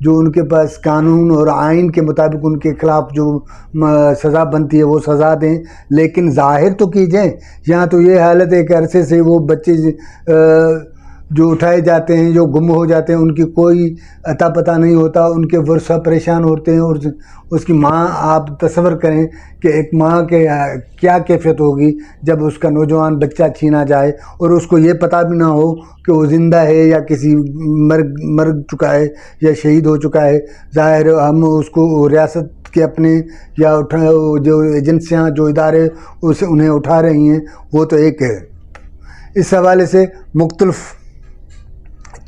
جو ان کے پاس قانون اور آئین کے مطابق ان کے خلاف جو سزا بنتی ہے وہ سزا دیں، لیکن ظاہر تو کی جائیں۔ یہاں تو یہ حالت ہے کہ عرصے سے وہ بچے جو اٹھائے جاتے ہیں، جو گم ہو جاتے ہیں، ان کی کوئی اتا پتہ نہیں ہوتا، ان کے ورثہ پریشان ہوتے ہیں، اور اس کی ماں، آپ تصور کریں کہ ایک ماں کے کیا کیفیت ہوگی جب اس کا نوجوان بچہ چھینا جائے اور اس کو یہ پتہ بھی نہ ہو کہ وہ زندہ ہے یا کسی مر چکا ہے یا شہید ہو چکا ہے۔ ظاہر ہم اس کو ریاست کے اپنے یا جو ایجنسیاں، جو ادارے انہیں اٹھا رہی ہیں، وہ تو ایک ہے۔ اس حوالے سے مختلف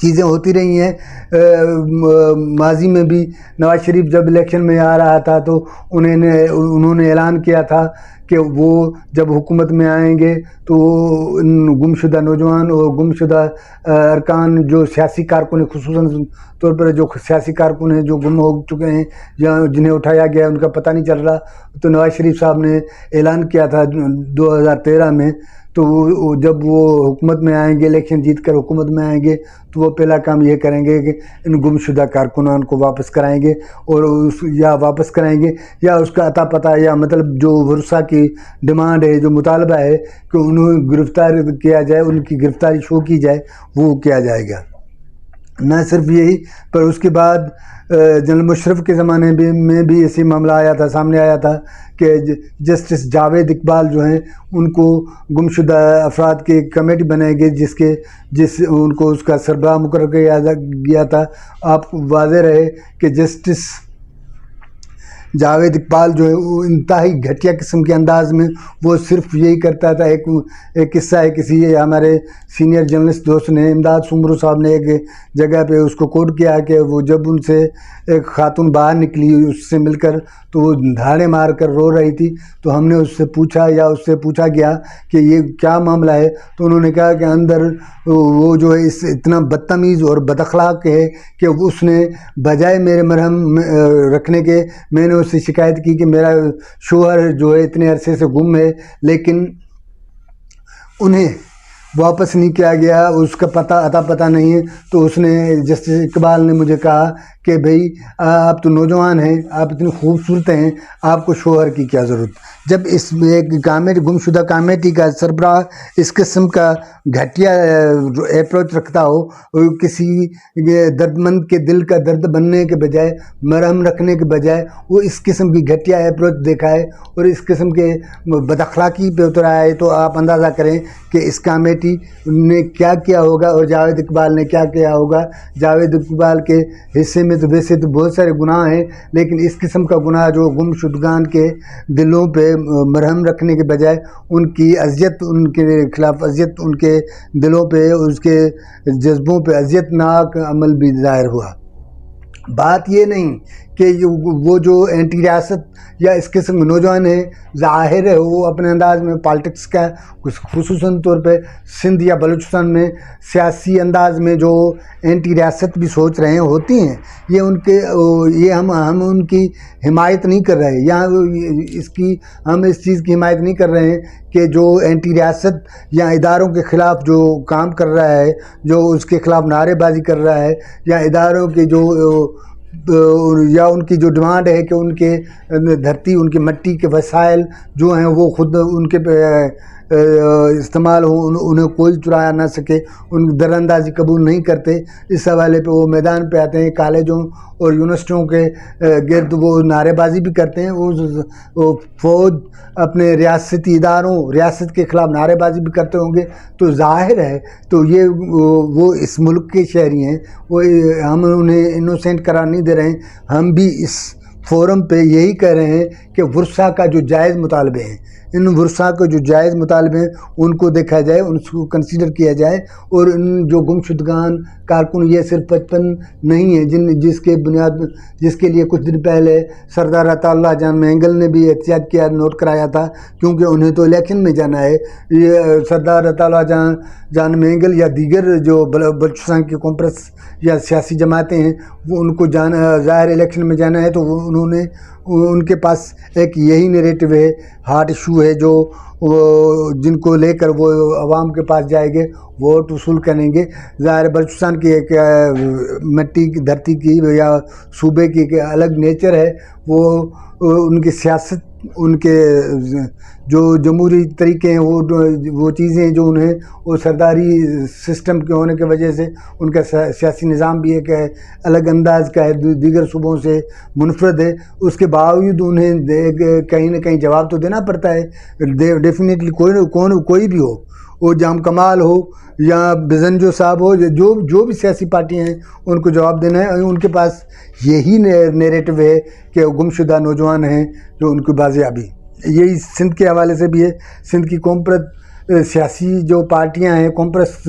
چیزیں ہوتی رہی ہیں۔ ماضی میں بھی نواز شریف جب الیکشن میں آ رہا تھا تو انہوں نے اعلان کیا تھا کہ وہ جب حکومت میں آئیں گے تو ان گمشدہ نوجوان اور گمشدہ ارکان، جو سیاسی کارکن، خصوصاً طور پر جو سیاسی کارکن ہیں جو گم ہو چکے ہیں یا جنہیں اٹھایا گیا ان کا پتہ نہیں چل رہا، تو نواز شریف صاحب نے اعلان کیا تھا 2013 میں، تو جب وہ حکومت میں آئیں گے، الیکشن جیت کر حکومت میں آئیں گے، تو وہ پہلا کام یہ کریں گے کہ ان گمشدہ کارکنان کو واپس کرائیں گے، اور یا واپس کرائیں گے یا اس کا عطا پتہ، یا مطلب جو ورثہ کی ڈیمانڈ ہے، جو مطالبہ ہے کہ انہیں گرفتار کیا جائے، ان کی گرفتاری شو کی جائے، وہ کیا جائے گا۔ نہ صرف یہی، پر اس کے بعد جنرل مشرف کے زمانے میں بھی ایسی معاملہ سامنے آیا تھا کہ جسٹس جاوید اقبال جو ہیں ان کو گمشدہ افراد کی کمیٹی بنائی گئی، ان کو اس کا سربراہ مقرر کیا گیا تھا۔ آپ کو واضح رہے کہ جسٹس جاوید اقبال جو ہے وہ انتہائی گھٹیا قسم کے انداز میں وہ صرف یہی کرتا تھا۔ ایک قصہ ہے، کسی ہمارے سینئر جرنلسٹ دوست نے، امداد سمرو صاحب نے ایک جگہ پہ اس کو کوٹ کیا کہ وہ جب ان سے ایک خاتون باہر نکلی اس سے مل کر تو وہ دھاڑے مار کر رو رہی تھی، تو ہم نے اس سے پوچھا گیا کہ یہ کیا معاملہ ہے، تو انہوں نے کہا کہ اندر وہ جو ہے اتنا بدتمیز اور بد اخلاق ہے کہ اس نے بجائے میرے مرہم رکھنے کے، میں نے اس سے شکایت کی کہ میرا شوہر جو ہے اتنے عرصے سے گم ہے، لیکن انہیں واپس نہیں کیا گیا، اس کا عطا پتہ نہیں ہے۔ تو اس نے، جسٹس اقبال نے مجھے کہا کہ بھئی آپ تو نوجوان ہیں، آپ اتنی خوبصورت ہیں، آپ کو شوہر کی کیا ضرورت؟ جب اس ایک گمشدہ کمیٹی کا سربراہ اس قسم کا گھٹیا اپروچ رکھتا ہو، کسی درد مند کے دل کا درد بننے کے بجائے، مرہم رکھنے کے بجائے وہ اس قسم کی گھٹیا اپروچ دکھائے اور اس قسم کے بد اخلاقی پہ اتر آئے، تو آپ اندازہ کریں کہ اس کمیٹی نے کیا کیا ہوگا اور جاوید اقبال نے کیا کیا ہوگا۔ جاوید اقبال کے حصے میں تو ویسے تو بہت سارے گناہ ہیں، لیکن اس قسم کا گناہ جو گمشدگان کے دلوں پہ مرہم رکھنے کے بجائے ان کی اذیت، ان کے خلاف اذیت، ان کے دلوں پہ، اس کے جذبوں پہ اذیت ناک عمل بھی ظاہر ہوا۔ بات یہ نہیں کہ وہ جو اینٹی ریاست یا اس قسم کے نوجوان ہیں، ظاہر ہے وہ اپنے انداز میں پالیٹکس کا، خصوصاً طور پہ سندھ یا بلوچستان میں سیاسی انداز میں جو اینٹی ریاست بھی سوچ رہے ہیں ہوتی ہیں، یہ ہم ان کی حمایت نہیں کر رہے، یا ہم اس چیز کی حمایت نہیں کر رہے ہیں کہ جو اینٹی ریاست یا اداروں کے خلاف جو کام کر رہا ہے، جو اس کے خلاف نعرے بازی کر رہا ہے، یا اداروں کے یا ان کی جو ڈیمانڈ ہے کہ ان کے دھرتی، ان کی مٹی کے وسائل جو ہیں وہ خود ان کے استعمال ہوں، انہیں کوئی چرایا نہ سکے، ان در اندازی قبول نہیں کرتے۔ اس حوالے پہ وہ میدان پہ آتے ہیں، کالجوں اور یونیورسٹیوں کے گرد وہ نعرے بازی بھی کرتے ہیں، وہ فوج اپنے ریاستی اداروں، ریاست کے خلاف نعرے بازی بھی کرتے ہوں گے، تو ظاہر ہے تو وہ اس ملک کے شہری ہیں، ہم انہیں انوسینٹ قرار نہیں دے رہے ہیں۔ ہم بھی اس فورم پہ یہی کہہ رہے ہیں کہ ورثہ کا جو جائز مطالبے ہیں، ان ورثہ کو جو جائز مطالبے ہیں ان کو دیکھا جائے، ان کو کنسیڈر کیا جائے، اور ان جو گمشدگان کارکن، یہ صرف 55 نہیں ہیں جس کے لیے کچھ دن پہلے سردار عطا اللہ جان مینگل نے بھی احتجاج کیا، نوٹ کرایا تھا، کیونکہ انہیں تو الیکشن میں جانا ہے۔ یہ سردار عطا اللہ جان مینگل یا دیگر جو بلوچستان کی کانفرنس یا سیاسی جماعتیں ہیں، وہ ان کو ظاہر الیکشن میں جانا ہے، تو ان کے پاس ایک یہی نیریٹو ہے، ہارٹ ایشو ایشو ہے جو جن کو لے کر وہ عوام کے پاس جائیں گے, ووٹ وصول کریں گے. ظاہر بلوچستان کی ایک مٹی کی دھرتی کی یا صوبے کی ایک الگ نیچر ہے. وہ ان کی سیاست, ان کے جو جمہوری طریقے ہیں, وہ چیزیں جو انہیں وہ سرداری سسٹم کے ہونے کی وجہ سے ان کا سیاسی نظام بھی ایک الگ انداز کا ہے, دیگر صوبوں سے منفرد ہے. اس کے باوجود انہیں کہیں نہ کہیں جواب تو دینا پڑتا ہے. ڈیفینیٹلی کوئی بھی ہو, وہ جام کمال ہو یا بزنجو صاحب ہو, جو بھی سیاسی پارٹیاں ہیں ان کو جواب دینا ہے. ان کے پاس یہی نیریٹو ہے کہ گمشدہ نوجوان ہیں جو ان کی بازیابی. یہی سندھ کے حوالے سے بھی ہے. سندھ کی کمپرت سیاسی جو پارٹیاں ہیں, کمپرس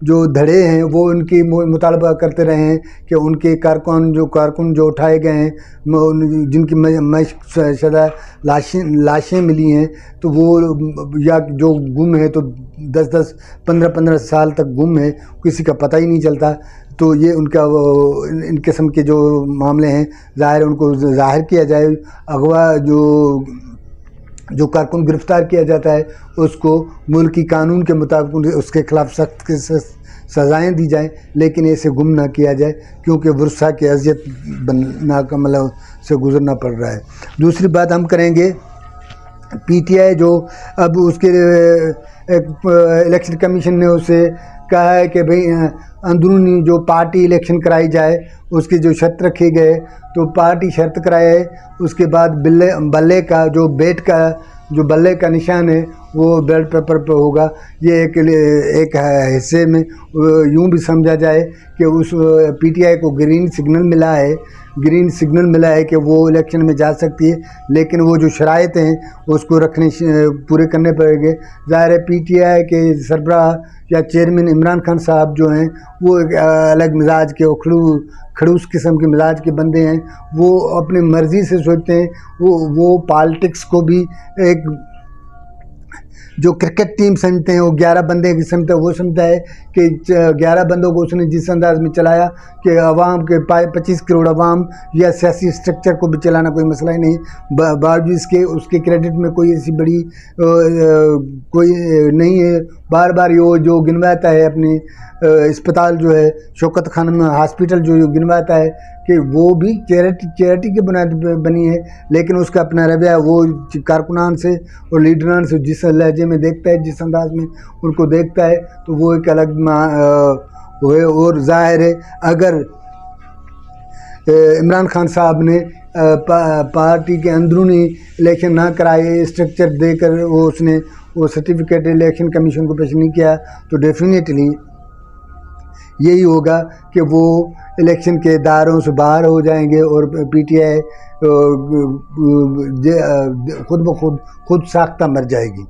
جو دھڑے ہیں, وہ ان کی مطالبہ کرتے رہے ہیں کہ ان کے کارکن جو اٹھائے گئے ہیں, جن کی مشق شدہ لاشیں ملی ہیں, تو وہ یا جو گم ہے تو 10-15 سال تک گم ہے, کسی کا پتہ ہی نہیں چلتا. تو یہ ان قسم کے جو معاملے ہیں, ظاہر ان کو ظاہر کیا جائے. اغوا جو کارکن گرفتار کیا جاتا ہے اس کو ملکی قانون کے مطابق اس کے خلاف سخت سزائیں دی جائیں, لیکن اسے گم نہ کیا جائے کیونکہ ورثہ کے اذیت ناکمل سے گزرنا پڑ رہا ہے. دوسری بات ہم کریں گے پی ٹی آئی, جو اب اس کے الیکشن کمیشن نے اسے کہا ہے کہ بھئی اندرونی جو پارٹی الیکشن کرائی جائے, اس کی جو شرط رکھی گئے تو پارٹی شرط کرائے, اس کے بعد بلے کا جو بیٹ کا جو بلے کا نشان ہے وہ بیلٹ پیپر پہ ہوگا. یہ ایک حصے میں یوں بھی سمجھا جائے کہ اس پی ٹی آئی کو گرین سگنل ملا ہے کہ وہ الیکشن میں جا سکتی ہے, لیکن وہ جو شرائط ہیں اس کو پورے کرنے پڑیں گے. ظاہر ہے پی ٹی آئی کے سربراہ یا چیئرمین عمران خان صاحب جو ہیں وہ ایک الگ مزاج کے کھڑوس قسم کے مزاج کے بندے ہیں. وہ اپنی مرضی سے سوچتے ہیں. وہ پالٹکس کو بھی ایک جو کرکٹ ٹیم سمجھتے ہیں, وہ 11 بندے کی سمجھتا ہے. وہ سمجھتا ہے کہ 11 بندوں کو اس نے جس انداز میں چلایا کہ عوام کے 25 کروڑ عوام یا سیاسی اسٹرکچر کو بھی چلانا کوئی مسئلہ ہی نہیں. باوجود اس کے کریڈٹ میں کوئی ایسی بڑی کوئی نہیں ہے. بار بار جو گنواتا ہے اپنی اسپتال جو ہے شوکت خانم ہاسپٹل جو گنواتا ہے کہ وہ بھی چیریٹی کے بنیاد پہ بنی ہے, لیکن اس کا اپنا رویہ وہ کارکنان سے اور لیڈران سے جس لہجے میں دیکھتا ہے, جس انداز میں ان کو دیکھتا ہے, تو وہ ایک الگ ہے. اور ظاہر ہے اگر عمران خان صاحب نے پارٹی کے اندرونی الیکشن نہ کرائے, اسٹرکچر دے کر اس نے وہ سرٹیفکیٹ الیکشن کمیشن کو پیش نہیں کیا, تو ڈیفینیٹلی یہی ہوگا کہ وہ الیکشن کے دائروں سے باہر ہو جائیں گے اور پی ٹی آئی خود بخود ساختہ مر جائے گی.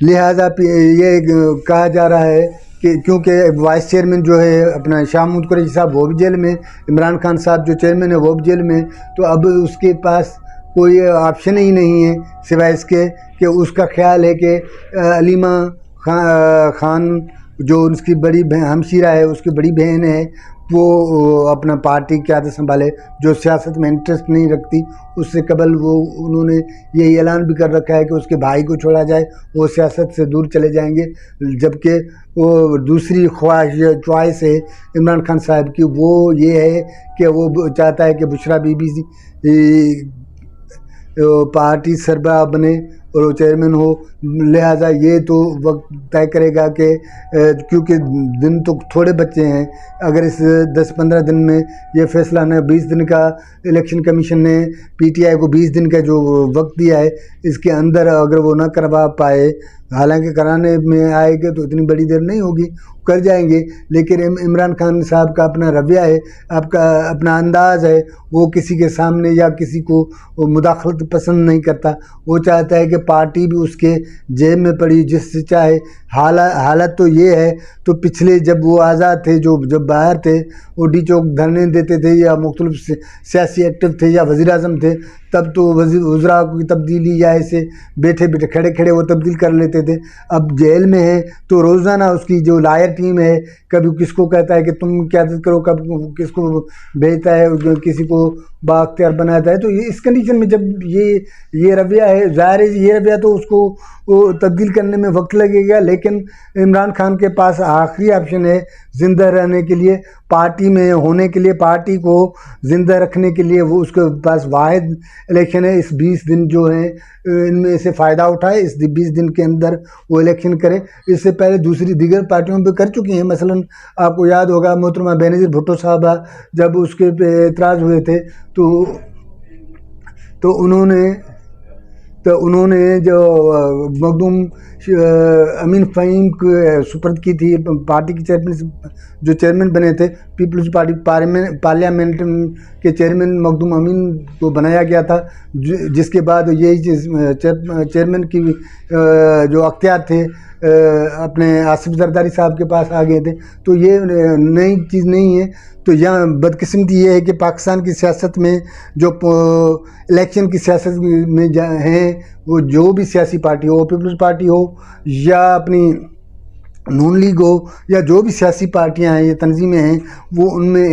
لہذا یہ کہا جا رہا ہے کہ کیونکہ وائس چیئرمین جو ہے اپنا شاہ محمود قریشی صاحب وہ بھی جیل میں, عمران خان صاحب جو چیئرمین ہے وہ بھی جیل میں, تو اب اس کے پاس کوئی آپشن ہی نہیں ہے سوائے اس کے کہ اس کا خیال ہے کہ علیمہ خان جو اس کی بڑی ہمشیرہ ہے, اس کی بڑی بہن ہے, وہ اپنا پارٹی کی قیادت سنبھالے, جو سیاست میں انٹرسٹ نہیں رکھتی. اس سے قبل انہوں نے یہی اعلان بھی کر رکھا ہے کہ اس کے بھائی کو چھوڑا جائے, وہ سیاست سے دور چلے جائیں گے. جبکہ وہ دوسری چوائس ہے عمران خان صاحب کی, وہ یہ ہے کہ وہ چاہتا ہے کہ بشرا بی بی پارٹی سربراہ بنے اور وہ چیئرمین ہو. لہٰذا یہ تو وقت طے کرے گا کہ کیونکہ دن تو تھوڑے بچے ہیں, اگر اس 10-15 دن میں یہ فیصلہ نہ, 20 دن کا الیکشن کمیشن نے پی ٹی آئی کو 20 دن کا جو وقت دیا ہے, اس کے اندر اگر وہ نہ کروا پائے, حالانکہ کرانے میں آئے گے تو اتنی بڑی دیر نہیں ہوگی, کر جائیں گے. لیکن عمران خان صاحب کا اپنا رویہ ہے, آپ کا اپنا انداز ہے, وہ کسی کے سامنے یا کسی کو مداخلت پسند نہیں کرتا. وہ چاہتا ہے کہ پارٹی بھی اس کے جیب میں پڑی, جس سے چاہے حالت تو یہ ہے، تو پچھلے جب وہ آزاد تھے، جب باہر تھے، وہ ڈی چوک دھرنے دیتے تھے یا مختلف سیاسی ایکٹیو تھے یا وزیر اعظم تھے، تب تو وزراء کی تبدیلی یا ایسے بیٹھے کھڑے وہ تبدیل کر لیتے تھے۔ اب جیل میں ہے تو روزانہ اس کی جو لائر ٹیم ہے، کبھی کس کو کہتا ہے کہ تم قیادت کرو، کب کس کو بھیجتا ہے، کسی کو بااختیار بناتا ہے۔ تو اس کنڈیشن میں جب یہ رویہ ہے، ظاہر ہے یہ رویہ تو اس کو تبدیل کرنے میں وقت لگے گا، لیکن عمران خان کے پاس آخری آپشن ہے زندہ رہنے کے لیے، پارٹی میں ہونے کے لیے، پارٹی کو زندہ رکھنے کے لیے وہ اس کے پاس واحد الیکشن ہے۔ اس 20 دن جو ہیں ان میں سے فائدہ اٹھائے، اس 20 دن کے اندر وہ الیکشن کرے۔ اس سے پہلے دیگر پارٹیوں پہ کر چکی ہیں، مثلا آپ کو یاد ہوگا محترمہ بینظیر بھٹو صاحبہ جب اس کے پہ اعتراض ہوئے تھے تو انہوں نے جو مخدوم امین فہیم کو سپرد کی تھی پارٹی کی جو چیئرمین بنے تھے، پیپلز پارٹی پارلیمنٹ کے چیئرمین مخدوم امین کو بنایا گیا تھا، جس کے بعد یہی چیئرمین کی جو اختیار تھے اپنے آصف زرداری صاحب کے پاس آ گئے تھے۔ تو یہ نئی چیز نہیں ہے۔ تو یہاں بدقسمتی یہ ہے کہ پاکستان کی سیاست میں جو الیکشن کی سیاست میں ہیں، وہ جو بھی سیاسی پارٹی ہو، پیپلز پارٹی ہو یا اپنی نون لیگ ہو یا جو بھی سیاسی پارٹیاں ہیں یا تنظیمیں ہیں، وہ ان میں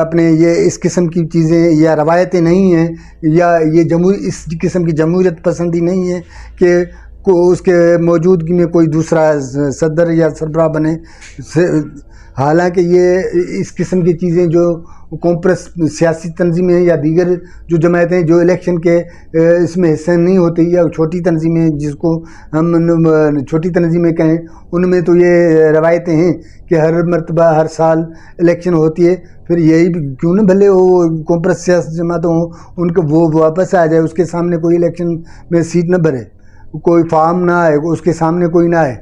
اپنے یہ اس قسم کی چیزیں یا روایتیں نہیں ہیں، یا یہ اس قسم کی جمہوریت پسندی نہیں ہے کہ اس کے موجودگی میں کوئی دوسرا صدر یا سربراہ بنے۔ حالانکہ یہ اس قسم کی چیزیں جو کمپریس سیاسی تنظیمیں یا دیگر جو جماعتیں جو الیکشن کے اس میں حصہ نہیں ہوتی، یا چھوٹی تنظیمیں جس کو ہم چھوٹی تنظیمیں کہیں، ان میں تو یہ روایتیں ہیں کہ ہر مرتبہ ہر سال الیکشن ہوتی ہے۔ پھر یہی کیوں نہ بھلے وہ کمپریس سیاسی جماعتوں ہوں، ان کو وہ واپس آ جائے، اس کے سامنے کوئی الیکشن میں سیٹ نہ بھرے، کوئی فارم نہ آئے، اس کے سامنے کوئی نہ آئے۔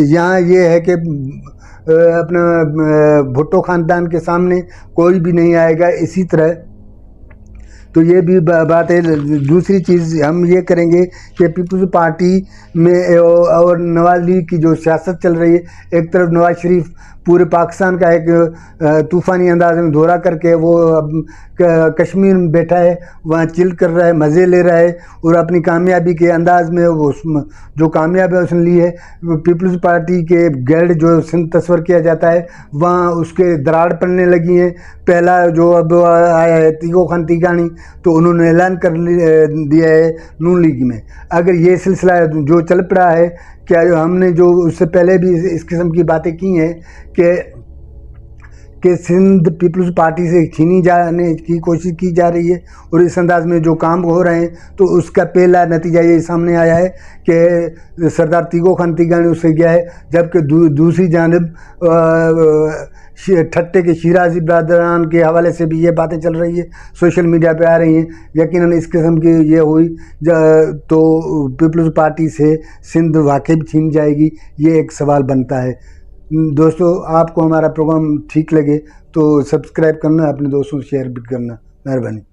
یہاں یہ ہے کہ اپنا بھٹو خاندان کے سامنے کوئی بھی نہیں آئے گا اسی طرح۔ تو یہ بھی بات ہے۔ دوسری چیز ہم یہ کریں گے کہ پیپلز پارٹی میں اور نواز لیگ کی جو سیاست چل رہی ہے، ایک طرف نواز شریف پورے پاکستان کا ایک طوفانی انداز میں دورہ کر کے وہ کشمیر میں بیٹھا ہے، وہاں چل کر رہا ہے، مزے لے رہا ہے، اور اپنی کامیابی کے انداز میں وہ جو کامیابی اس نے لی ہے، پیپلز پارٹی کے گیلڈ جو سندھ تصور کیا جاتا ہے، وہاں اس کے دراڑ پڑنے لگی ہیں۔ پہلا جو اب آیا ہے تیگو خان تیگانی، تو انہوں نے اعلان کر دیا ہے نون لیگ میں۔ اگر یہ سلسلہ جو چل پڑا ہے، کیا ہم نے جو اس سے پہلے بھی اس قسم کی باتیں کی ہیں کہ سندھ پیپلز پارٹی سے چھینی جانے کی کوشش کی جا رہی ہے، اور اس انداز میں جو کام ہو رہے ہیں، تو اس کا پہلا نتیجہ یہ سامنے آیا ہے کہ سردار تیگو خان تیگانی اس سے گیا ہے، جبکہ دوسری جانب ٹھٹے کے شیرازی برادران کے حوالے سے بھی یہ باتیں چل رہی ہیں، سوشل میڈیا پہ آ رہی ہیں۔ یقیناً اس قسم کی یہ ہوئی تو پیپلز پارٹی سے سندھ واقعی چھین جائے گی، یہ ایک سوال بنتا ہے۔ دوستو، آپ کو ہمارا پروگرام ٹھیک لگے تو سبسکرائب کرنا، اپنے دوستوں سے شیئر بھی کرنا، مہربانی۔